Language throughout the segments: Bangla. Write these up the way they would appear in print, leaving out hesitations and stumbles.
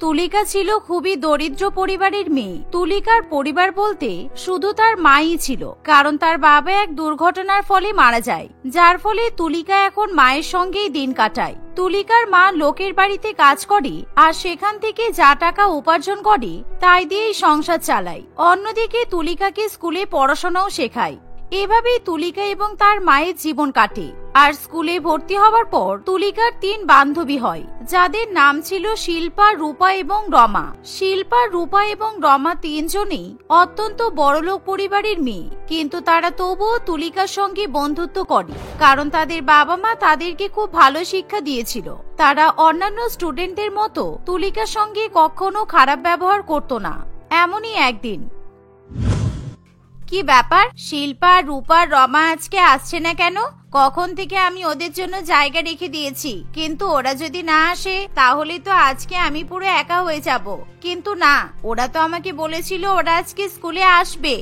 তুলিকা ছিল খুবই দরিদ্র পরিবারের মেয়ে। তুলিকার পরিবার বলতে শুধু তার মাই ছিল, কারণ তার বাবা এক দুর্ঘটনার ফলে মারা যায়, যার ফলে তুলিকা এখন মায়ের সঙ্গেই দিন কাটায়। তুলিকার মা লোকের বাড়িতে কাজ করে আর সেখান থেকে যা টাকা উপার্জন করে তাই দিয়েই সংসার চালায়। অন্যদিকে তুলিকাকে স্কুলে পড়াশোনাও শেখায়। এভাবেই তুলিকা এবং তার মায়ের জীবন কাটে। আর স্কুলে ভর্তি হওয়ার পর তুলিকার 3 বান্ধবী হয়, যাদের নাম ছিল শিল্পা, রূপা এবং রমা। শিল্পা, রূপা এবং রমা 3 জনেই অত্যন্ত বড়লোক পরিবারের মেয়ে, কিন্তু তারা তবুও তুলিকার সঙ্গে বন্ধুত্ব করে, কারণ তাদের বাবা মা তাদেরকে খুব ভালো শিক্ষা দিয়েছিল। তারা অন্যান্য স্টুডেন্টদের মতো তুলিকার সঙ্গে কখনো খারাপ ব্যবহার করত না। এমনই একদিন, কি ব্যাপার, শিল্পা, রূপা, রমা আজকে আসছে না কেন? কখন থেকে আমি ওদের জন্য জায়গা রেখে দিয়েছি, কিন্তু ওরা যদি না আসে তাহলে তো আজকে আমি পুরো একা হয়ে যাব। কিন্তু না, ওরা তো আমাকে বলেছিল ওরা আজকে স্কুলে আসবে।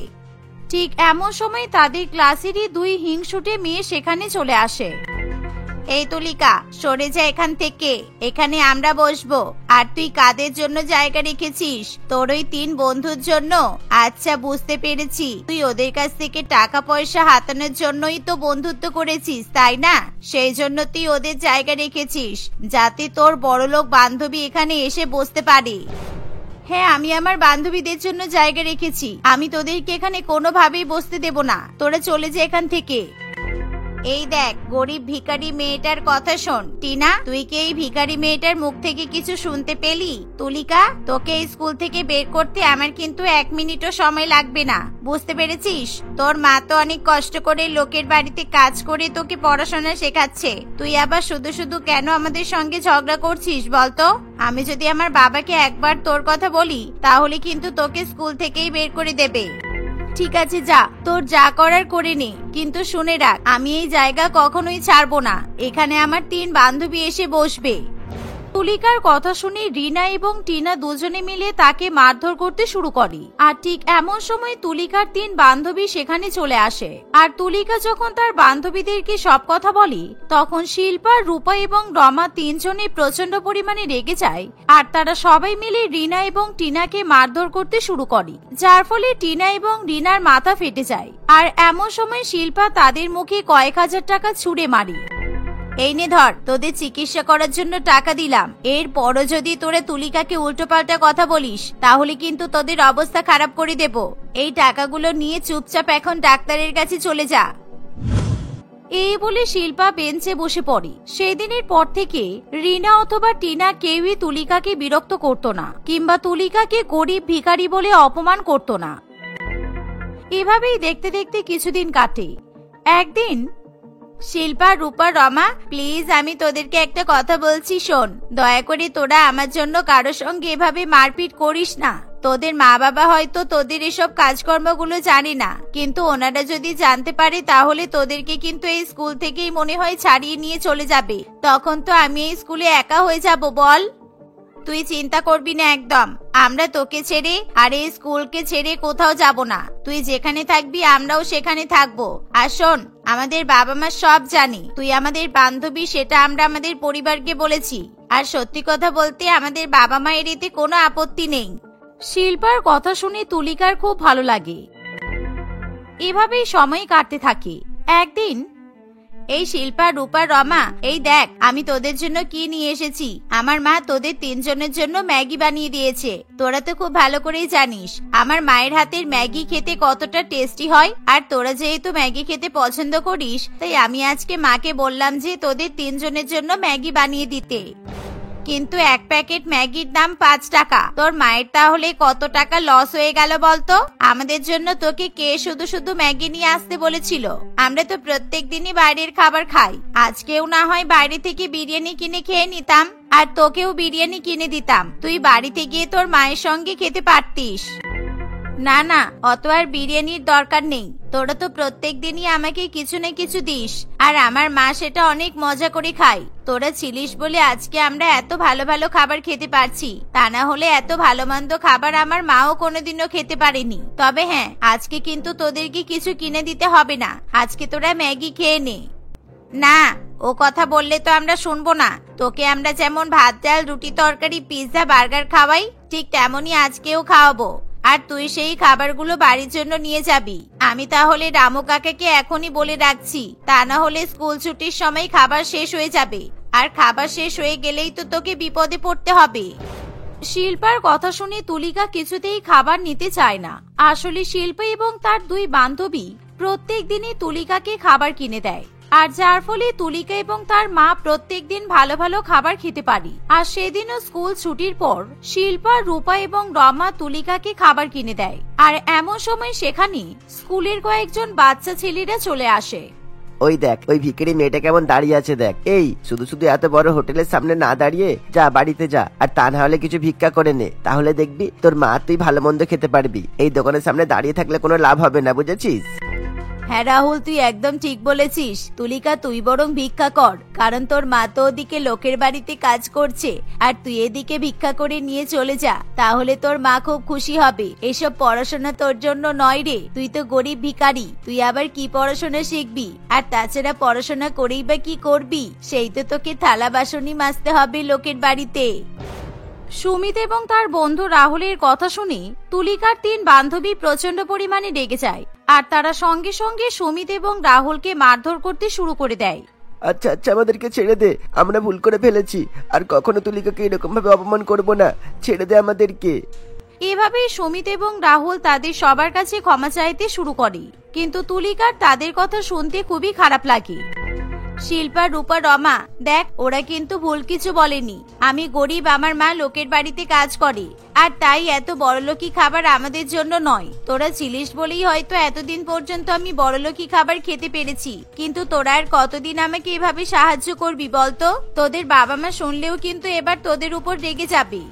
ঠিক এমন সময় তাদের ক্লাসেরই 2 হিংসুটে মেয়ে সেখানে চলে আসে। এই তুলিকা, সরে যা এখান থেকে, এখানে আমরা বসবো। আর তুই কাদের জন্য জায়গা রেখেছিস? তোর ওই 3 বন্ধুর জন্য? আচ্ছা, বুঝতে পেরেছি, তুই ওদের কাছ থেকে টাকা পয়সা হাতানোর জন্যই তো বন্ধুত্ব করেছিস, তাই না? সেই জন্য তুই ওদের জায়গা রেখেছিস, যাতে তোর বড়লোক বান্ধবী এখানে এসে বসতে পারে। হ্যাঁ, আমি আমার বান্ধবীদের জন্য জায়গা রেখেছি। আমি তোদেরকে এখানে কোনোভাবেই বসতে দেব না। তোরা চলে যা এখান থেকে। এই দেখ, গরিব ভিখারি মেয়েটার কথা শোন। টিনা, তুই কি এই ভিখারি মেয়েটার মুখ থেকে কিছু শুনতে পেলি? তুলিকা, তোকে এই স্কুল থেকে বের করতে আমার কিন্তু 1 মিনিটও সময় লাগবে না, বুঝতে পেরেছিস? তোর মা তো অনেক কষ্ট করে লোকের বাড়িতে কাজ করে তোকে পড়াশোনা শেখাচ্ছে। তুই আবার শুধু শুধু কেন আমাদের সঙ্গে ঝগড়া করছিস বলতো? আমি যদি আমার বাবাকে একবার তোর কথা বলি তাহলে কিন্তু তোকে স্কুল থেকেই বের করে দেবে। ঠিক আছে, যা, তোর যা করার করে নে, কিন্তু শুনে রাখ, আমি এই জায়গা কখনোই ছাড়বো না। এখানে আমার 3 বান্ধবী এসে বসবে। তুলিকার কথা শুনে রিনা এবং টিনা দুজনে মিলে তাকে মারধর করতে শুরু করে। আর ঠিক এমন সময় তুলিকার 3 বান্ধবী সেখানে চলে আসে। আর তুলিকা যখন তার বান্ধবীদেরকে সব কথা বলে, তখন শিল্পা, রূপা এবং রমা 3 জনে প্রচন্ড পরিমাণে রেগে যায়। আর তারা সবাই মিলে রিনা এবং টিনাকে মারধর করতে শুরু করে, যার ফলে টিনা এবং রিনার মাথা ফেটে যায়। আর এমন সময় শিল্পা তাদের মুখে কয়েক হাজার টাকা ছুঁড়ে মারে। এই নে ধর, তোদের চিকিৎসা করার জন্য টাকা দিলাম। এরপরও যদি তোরা তুলিকাকে উল্টোপাল্টা কথা বলিস তাহলে কিন্তু তোদের অবস্থা খারাপ করে দেব। এই টাকাগুলো নিয়ে চুপচাপ এখন ডাক্তারের কাছে চলে যা। এই বলে শিল্পা বেঞ্চে বসে পড়ে। সেদিনের পর থেকে রিনা অথবা টিনা কেউই তুলিকাকে বিরক্ত করত না, কিংবা তুলিকাকে গরিব ভিখারি বলে অপমান করত না। এভাবেই দেখতে দেখতে কিছুদিন কাটে। একদিন, শিল্পা, রূপা, রমা, প্লিজ আমি তোদেরকে একটা কথা বলছি, শোন। দয়া করে তোরা আমার জন্য কারোর সঙ্গে এভাবে মারপিট করিস না। তোদের মা বাবা হয়তো তোদের এসব কাজকর্মগুলো জানে না, কিন্তু ওনারা যদি জানতে পারে তাহলে তোদেরকে কিন্তু এই স্কুল থেকেই মনে হয় ছাড়িয়ে নিয়ে চলে যাবে। তখন তো আমি এই স্কুলে একা হয়ে যাব। বল, তুই চিন্তা করবি না একদম। আমরা তোকে ছেড়ে আর এই স্কুলকে ছেড়ে কোথাও যাব না। তুই যেখানে থাকবি আমরাও সেখানে থাকবো। আর শোন, আমাদের বাবা মা সব জানে তুই আমাদের বান্ধবী, সেটা আমরা আমাদের পরিবারকে বলেছি। আর সত্যি কথা বলতে আমাদের বাবা মায়ের এতে কোনো আপত্তি নেই। শিল্পার কথা শুনে তুলিকার খুব ভালো লাগে। এভাবেই সময় কাটতে থাকে। একদিন, এই শিল্পা, রূপা, রমা, এই দেখ আমি তোদের জন্য কি নিয়ে এসেছি। আমার মা তোদের 3 জনের জন্য ম্যাগি বানিয়ে দিয়েছে। তোরা তো খুব ভালো করেই জানিস আমার মায়ের হাতের ম্যাগি খেতে কতটা টেস্টি হয়। আর তোরা যেহেতু ম্যাগি খেতে পছন্দ করিস, তাই আমি আজকে মাকে বললাম যে তোদের 3 জনের জন্য ম্যাগি বানিয়ে দিতে। কিন্তু 1 প্যাকেট ম্যাগির দাম 5 টাকা। তোর মায়ের তাহলে কত টাকা লস হয়ে গেল বলতো? আমাদের জন্য তোকে কে শুধু শুধু ম্যাগি নিয়ে আসতে বলেছিল? আমরা তো প্রত্যেক দিনই বাইরের খাবার খাই। আজকেও না হয় বাইরে থেকে বিরিয়ানি কিনে খেয়ে নিতাম, আর তোকেও বিরিয়ানি কিনে দিতাম। তুই বাড়িতে গিয়ে তোর মায়ের সঙ্গে খেতে পারতিস। না না, অত আর বিরিয়ানির দরকার নেই। তোরা তো প্রত্যেক দিনই আমাকে কিছু না কিছু দিস, আর আমার মা সেটা অনেক মজা করে খায়। তোরা ছিলিস বলে আজকে আমরা এত ভালো ভালো খাবার খেতে পারছি। তা না হলে এত ভালো মন্দ খাবার আমার মাও কোনোদিনও খেতে পারেনি। তবে হ্যাঁ, আজকে কিন্তু তোদেরকে কিছু কিনে দিতে হবে না। আজকে তোরা ম্যাগি খেয়ে নে। না, ও কথা বললে তো আমরা শুনবো না। তোকে আমরা যেমন ভাত ডাল রুটি তরকারি পিৎজা বার্গার খাওয়াই, ঠিক তেমনই আজকেও খাওয়াবো। আর তুই সেই খাবারগুলো বাড়ির জন্য নিয়ে যাবি। আমি তাহলে রামু কাকাকে এখনই বলে রাখছি, তা না হলে স্কুল ছুটির সময় খাবার শেষ হয়ে যাবে, আর খাবার শেষ হয়ে গেলেই তো তোকে বিপদে পড়তে হবে। শিল্পার কথা শুনে তুলিকা কিছুতেই খাবার নিতে চায় না। আসলে শিল্পা এবং তার দুই বান্ধবী প্রত্যেক দিনই তুলিকাকে খাবার কিনে দেয়, আর যার ফলে তুলিকা এবং তার মা প্রত্যেকদিন ভালো ভালো খাবার খেতে পারে। আর সেদিনও স্কুল ছুটির পর শিল্পা, রূপা এবং রমা তুলিকাকে খাবার কিনে দেয়। আর এমন সময় সেখানে স্কুলের কয়েকজন বাচ্চা ছেলেরা চলে আসে। ওই দেখ, ওই ভিখারি মেয়েটা কেমন দাঁড়িয়ে আছে দেখ। এই শুধু শুধু এত বড় হোটেলের সামনে না দাঁড়িয়ে যা বাড়িতে যা, আর তা না হলে কিছু ভিক্ষা করে নে, তাহলে দেখবি তোর মা তুই ভালো মন্দ খেতে পারবি। এই দোকানের সামনে দাঁড়িয়ে থাকলে কোনো লাভ হবে না, বুঝেছিস? হ্যাঁ রাহুল, তুই একদম ঠিক বলেছিস। তুলিকা, তুই বরং ভিক্ষা কর, কারণ তোর মা তো ওদিকে লোকের বাড়িতে কাজ করছে, আর তুই এদিকে ভিক্ষা করে নিয়ে চলে যা, তাহলে তোর মা খুব খুশি হবে। এসব পড়াশোনা তোর জন্য নয় রে, তুই তো গরিব ভিখারি, তুই আবার কি পড়াশোনা শিখবি? আর তাছাড়া পড়াশোনা করেই বা কি করবি? সেই তো তোকে থালা বাসনই মাজতে হবে লোকের বাড়িতে। সুমিত এবং তার বন্ধু রাহুলের কথা শুনে তুলিকার তিন বান্ধবী প্রচন্ড পরিমাণে রেগে যায়, আর তারা সঙ্গে সঙ্গে সুমিত এবং রাহুলকে মারধর করতে শুরু করে দেয়। আচ্ছা আচ্ছা, আমাদেরকে ছেড়ে দে, আমরা ভুল করে ফেলেছি, আর কখনো তুলিকাকে এরকম ভাবে অপমান করব না, ছেড়ে দে আমাদেরকে। এভাবেই সুমিত এবং রাহুল তাদের সবার কাছে ক্ষমা চাইতে শুরু করে, কিন্তু তুলিকার তাদের কথা শুনতে খুবই খারাপ লাগে। শিল্পা, রূপা, রমা, দেখ ওরা কিন্তু ভুল কিছু বলেনি। আমি গরিব, আমার মা লোকের বাড়িতে কাজ করে, আর তাই এত বড়লোকি খাবার আমাদের জন্য নয়। তোরা ছিলিস বলেই হয়তো এতদিন পর্যন্ত আমি বড়লোকি খাবার খেতে পেরেছি, কিন্তু তোরা আর কতদিন আমাকে এভাবে সাহায্য করবি বলতো? তোদের বাবা মা শুনলেও কিন্তু এবার তোদের উপর রেগে যাবে।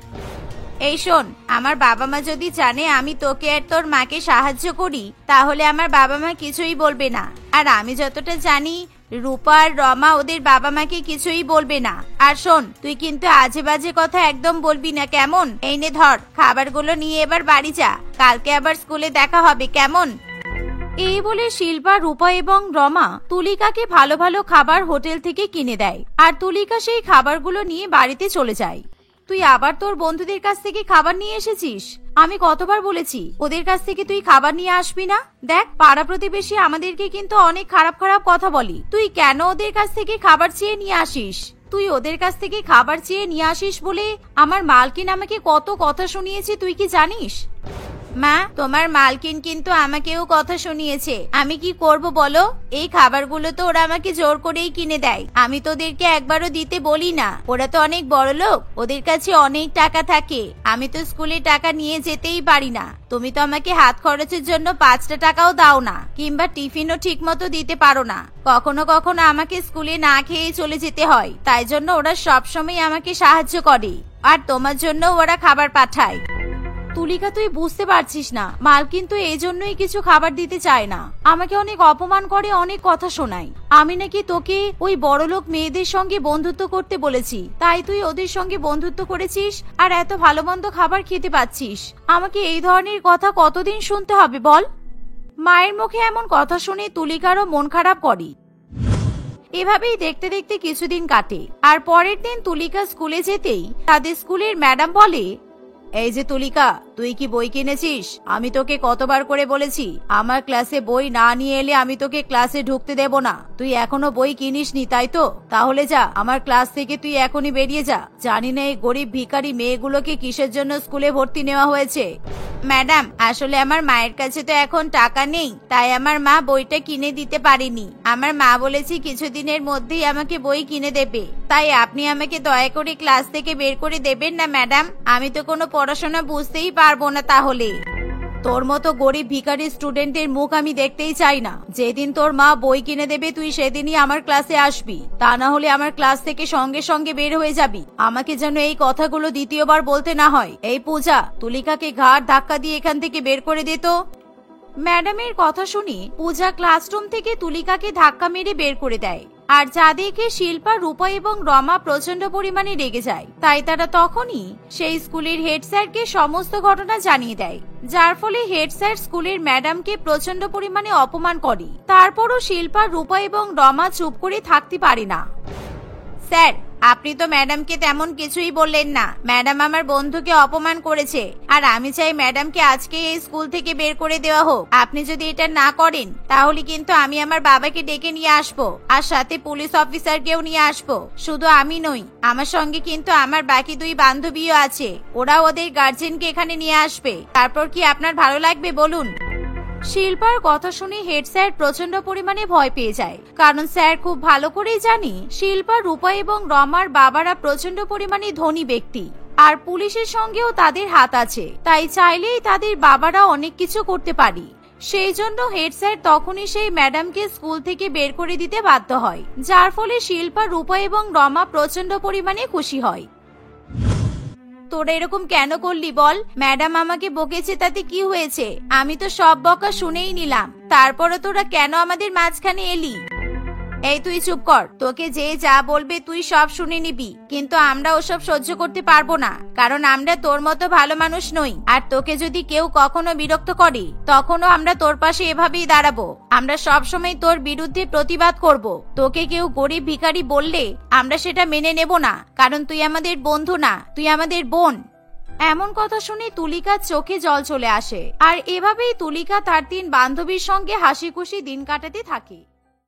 এই শোন, আমার বাবা মা যদি জানে আমি তোকে আর তোর মাকে সাহায্য করি, তাহলে আমার বাবা মা কিছুই বলবে না। আর আমি যতটা জানি রূপা আর রমা ওদের বাবা মাকে কিছুই বলবে না। আর শোন, তুই কিন্তু আজে বাজে কথা একদম বলবি না, কেমন? এই নে ধর, খাবারগুলো নিয়ে এবার বাড়ি যা, কালকে আবার স্কুলে দেখা হবে, কেমন? এই বলে শিল্পা, রূপা এবং রমা তুলিকাকে ভালো ভালো খাবার হোটেল থেকে কিনে দেয়, আর তুলিকা সেই খাবারগুলো নিয়ে বাড়িতে চলে যায়। তুই আবার তোর বন্ধুদের কাছ থেকে খাবার নিয়ে এসেছিস? আমি কতবার বলেছি ওদের কাছ থেকে তুই খাবার নিয়ে আসবি না? দেখ, পাড়া প্রতিবেশী আমাদেরকে কিন্তু অনেক খারাপ খারাপ কথা বলি, তুই কেন ওদের কাছ থেকে খাবার চেয়ে নিয়ে আসিস? তুই ওদের কাছ থেকে খাবার চেয়ে নিয়ে আসিস বলে আমার মালকিন আমাকে কত কথা শুনিয়েছে, তুই কি জানিস? মা, তোমার মালকিন কিন্তু আমাকেও কথা শুনিয়েছে। আমি কি করব বলো? এই খাবারগুলো তো ওরা আমাকে জোর করেই কিনে দেয়, আমি তোদেরকে একবারও দিতে বলি না। ওরা তো অনেক বড় লোক, ওদের কাছে অনেক টাকা থাকে, আমি তো স্কুলে টাকা নিয়ে যেতেই পারি না। তুমি তো আমাকে হাত খরচের জন্য 5টা টাকাও দাও না, কিংবা টিফিনও ঠিক মতো দিতে পারো না। কখনো কখনো আমাকে স্কুলে না খেয়ে চলে যেতে হয়, তাই জন্য ওরা সবসময় আমাকে সাহায্য করে, আর তোমার জন্য ওরা খাবার পাঠায়। তুলিকা, তুই বুঝতে পারছিস না, মালকিন তো এই জন্যই কিছু খাবার দিতে চায় না, আমাকে অনেক অপমান করে, অনেক কথা শোনায়। আমি নাকি তোকে ওই বড়লোক মেয়েদের সঙ্গে বন্ধুত্ব করতে বলেছি, তাই তুই ওদের সঙ্গে বন্ধুত্ব করেছিস আর এত ভালো মন্দ খাবার খেতে পাচ্ছিস। আমাকে এই ধরনের কথা কতদিন শুনতে হবে বল? মায়ের মুখে এমন কথা শুনে তুলিকারও মন খারাপ করে। এভাবেই দেখতে দেখতে কিছুদিন কাটে, আর পরের দিন তুলিকা স্কুলে যেতেই তাদের স্কুলের ম্যাডাম বলে, এই যে তুলিকা, তুই কি বই কিনেছিস? আমি তোকে কতবার করে বলেছি আমার ক্লাসে বই না নিয়ে এলে আমি তোকে ক্লাসে ঢুকতে দেব না। তুই এখনো বই কিনিসনি, তাই তো? তাহলে যা, আমার ক্লাস থেকে তুই এখনই বেরিয়ে যা। জানি না এই গরিব ভিখারি মেয়েগুলোকে কিসের জন্য স্কুলে ভর্তি নেওয়া হয়েছে। ম্যাডাম, আসলে আমার মায়ের কাছে তো এখন টাকা নেই, তাই আমার মা বইটা কিনে দিতে পারেনি। আমার মা বলেছে কিছুদিনের মধ্যেই আমাকে বই কিনে দেবে, তাই আপনি আমাকে দয়া করে ক্লাস থেকে বের করে দেবেন না ম্যাডাম। আমি তো কোনো পড়াশোনা বুঝতেই পারবো না তাহলে। তোর মতো গরিব ভিখারি স্টুডেন্টের মুখ আমি দেখতেই চাই না। যেদিন তোর মা বই কিনে দেবে তুই সেদিনই আমার ক্লাসে আসবি, তা না হলে আমার ক্লাস থেকে সঙ্গে সঙ্গে বের হয়ে যাবি। আমাকে যেন এই কথাগুলো দ্বিতীয়বার বলতে না হয়। এই পূজা, তুলিকাকে ঘাড় ধাক্কা দিয়ে এখান থেকে বের করে দে তো। ম্যাডামের কথা শুনি পূজা ক্লাসরুম থেকে তুলিকাকে ধাক্কা মেরে বের করে দেয়। আর যা দেখে শিল্পা, রূপা এবং রমা প্রচন্ড পরিমাণে রেগে যায়। তাই তারা তখনই সেই স্কুলের হেড স্যারকে সমস্ত ঘটনা জানিয়ে দেয়, যার ফলে হেড স্যার স্কুলের ম্যাডামকে প্রচন্ড পরিমাণে অপমান করে। তারপরও শিল্পা, রূপা এবং রমা চুপ করে থাকতে পারে না। স্যার, আপনি তো ম্যাডামকে তেমন কিছুই বললেন না। ম্যাডাম আমার বন্ধুকে অপমান করেছে, আর আমি চাই ম্যাডামকে আজকে এই স্কুল থেকে বের করে দেওয়া হোক। আপনি যদি এটা না করেন তাহলে কিন্তু আমি আমার বাবাকে ডেকে নিয়ে আসবো, আর সাথে পুলিশ অফিসারকেও নিয়ে আসবো। শুধু আমি নই, আমার সঙ্গে কিন্তু আমার বাকি 2 বান্ধবীও আছে। ওরা ওদের গার্জেনকে এখানে নিয়ে আসবে। তারপর কি আপনার ভালো লাগবে বলুন? শিল্পার কথা শুনে হেড স্যার প্রচন্ড পরিমাণে ভয় পেয়ে যায়, কারণ স্যার খুব ভালো করেই জানি শিল্পা, রূপা এবং রমার বাবারা প্রচন্ড পরিমাণে ধনী ব্যক্তি, আর পুলিশের সঙ্গেও তাদের হাত আছে। তাই চাইলেই তাদের বাবারা অনেক কিছু করতে পারে। সেই জন্য হেড স্যার তখনই সেই ম্যাডামকে স্কুল থেকে বের করে দিতে বাধ্য হয়, যার ফলে শিল্পা, রূপা এবং রমা প্রচন্ড পরিমাণে খুশি হয়। তোরা এরকম কেন করলি বল? ম্যাডাম আমাকে বকেছে, তাতে কি হয়েছে? আমি তো সব বকা শুনেই নিলাম। তারপরে তোরা কেন আমাদের মাঝখানে এলি? এই তুই চুপ কর। তোকে যে যা বলবে তুই সব শুনে নিবি, কিন্তু আমরা ওসব সহ্য করতে পারবো না, কারণ আমরা তোর মতো ভালো মানুষ নই। আর তোকে যদি কেউ কখনো বিরক্ত করে তখনও আমরা তোর পাশে এভাবেই দাঁড়াবো। আমরা সব সময় তোর বিরুদ্ধে প্রতিবাদ করব। তোকে কেউ গরিব ভিখারি বললে আমরা সেটা মেনে নেব না, কারণ তুই আমাদের বন্ধু না, তুই আমাদের বোন। এমন কথা শুনে তুলিকার চোখে জল চলে আসে, আর এভাবেই তুলিকা তার 3 বান্ধবীর সঙ্গে হাসি খুশি দিন কাটাতে থাকে।